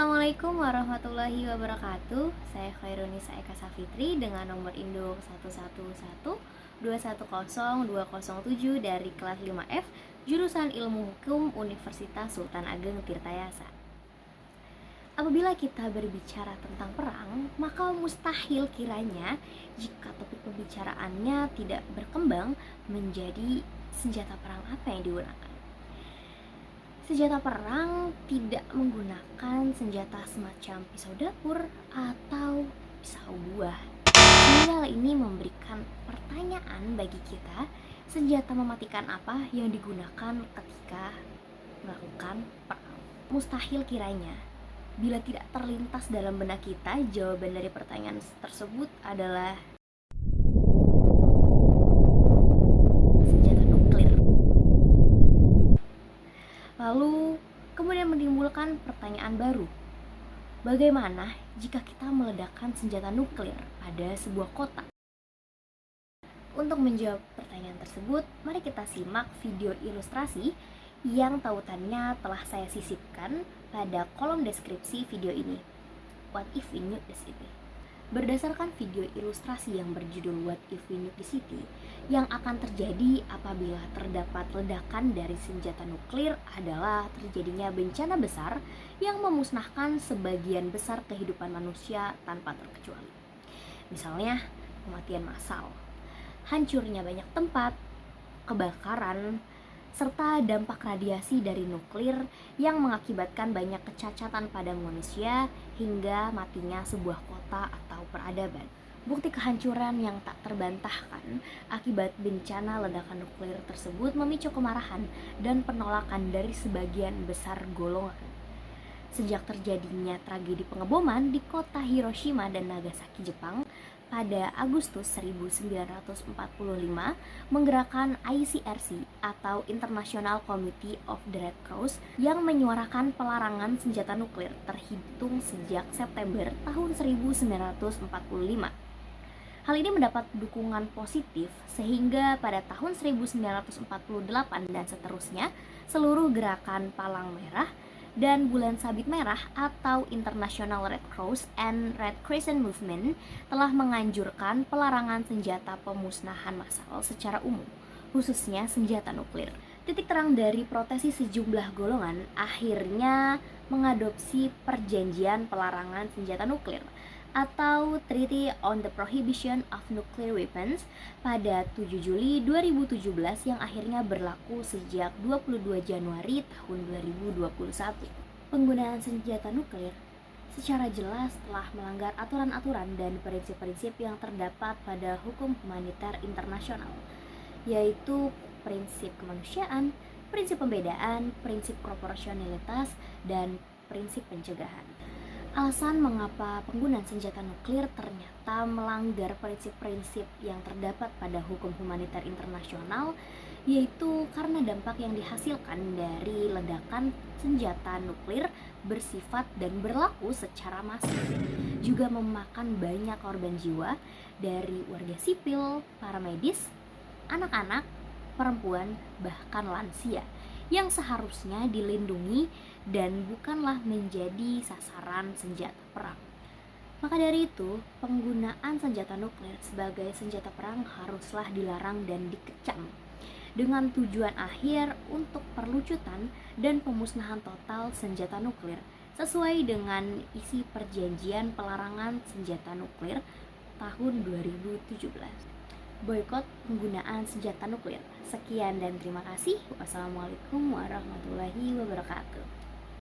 Assalamualaikum warahmatullahi wabarakatuh. Saya Khairunisa Eka Safitri dengan nomor induk 111-210-207 dari kelas 5F jurusan Ilmu Hukum Universitas Sultan Ageng Tirtayasa. Apabila kita berbicara tentang perang, maka mustahil kiranya jika topik pembicaraannya tidak berkembang menjadi senjata perang apa yang digunakan. Senjata perang tidak menggunakan senjata semacam pisau dapur atau pisau buah. Sehingga hal ini memberikan pertanyaan bagi kita, senjata mematikan apa yang digunakan ketika melakukan perang. Mustahil kiranya bila tidak terlintas dalam benak kita, jawaban dari pertanyaan tersebut adalah senjata nuklir. Lalu kemudian menimbulkan pertanyaan baru. Bagaimana jika kita meledakkan senjata nuklir pada sebuah kota? Untuk menjawab pertanyaan tersebut, mari kita simak video ilustrasi yang tautannya telah saya sisipkan pada kolom deskripsi video ini. What if we nuke the city? Berdasarkan video ilustrasi yang berjudul What if we nuke the city, yang akan terjadi apabila terdapat ledakan dari senjata nuklir adalah terjadinya bencana besar yang memusnahkan sebagian besar kehidupan manusia tanpa terkecuali. Misalnya, kematian massal, hancurnya banyak tempat, kebakaran, serta dampak radiasi dari nuklir yang mengakibatkan banyak kecacatan pada manusia hingga matinya sebuah kota atau peradaban. Bukti kehancuran yang tak terbantahkan akibat bencana ledakan nuklir tersebut memicu kemarahan dan penolakan dari sebagian besar golongan. Sejak terjadinya tragedi pengeboman di kota Hiroshima dan Nagasaki, Jepang, pada Agustus 1945 menggerakkan ICRC atau International Committee of the Red Cross yang menyuarakan pelarangan senjata nuklir terhitung sejak September tahun 1945. Hal ini mendapat dukungan positif sehingga pada tahun 1948 dan seterusnya seluruh gerakan Palang Merah dan Bulan Sabit Merah atau International Red Cross and Red Crescent Movement telah menganjurkan pelarangan senjata pemusnahan massal secara umum, khususnya senjata nuklir. Titik terang dari protesi sejumlah golongan akhirnya mengadopsi perjanjian pelarangan senjata nuklir atau Treaty on the Prohibition of Nuclear Weapons pada 7 Juli 2017 yang akhirnya berlaku sejak 22 Januari tahun 2021. Penggunaan senjata nuklir secara jelas telah melanggar aturan-aturan dan prinsip-prinsip yang terdapat pada hukum humaniter internasional, yaitu prinsip kemanusiaan, prinsip pembedaan, prinsip proporsionalitas, dan prinsip pencegahan. Alasan mengapa penggunaan senjata nuklir ternyata melanggar prinsip-prinsip yang terdapat pada hukum humaniter internasional yaitu karena dampak yang dihasilkan dari ledakan senjata nuklir bersifat dan berlaku secara masif, juga memakan banyak korban jiwa dari warga sipil, para medis, anak-anak, perempuan, bahkan lansia yang seharusnya dilindungi dan bukanlah menjadi sasaran senjata perang. Maka dari itu, penggunaan senjata nuklir sebagai senjata perang haruslah dilarang dan dikecam dengan tujuan akhir untuk perlucutan dan pemusnahan total senjata nuklir sesuai dengan isi perjanjian pelarangan senjata nuklir tahun 2017. Boikot penggunaan senjata nuklir. Sekian dan terima kasih. Wassalamualaikum warahmatullahi wabarakatuh.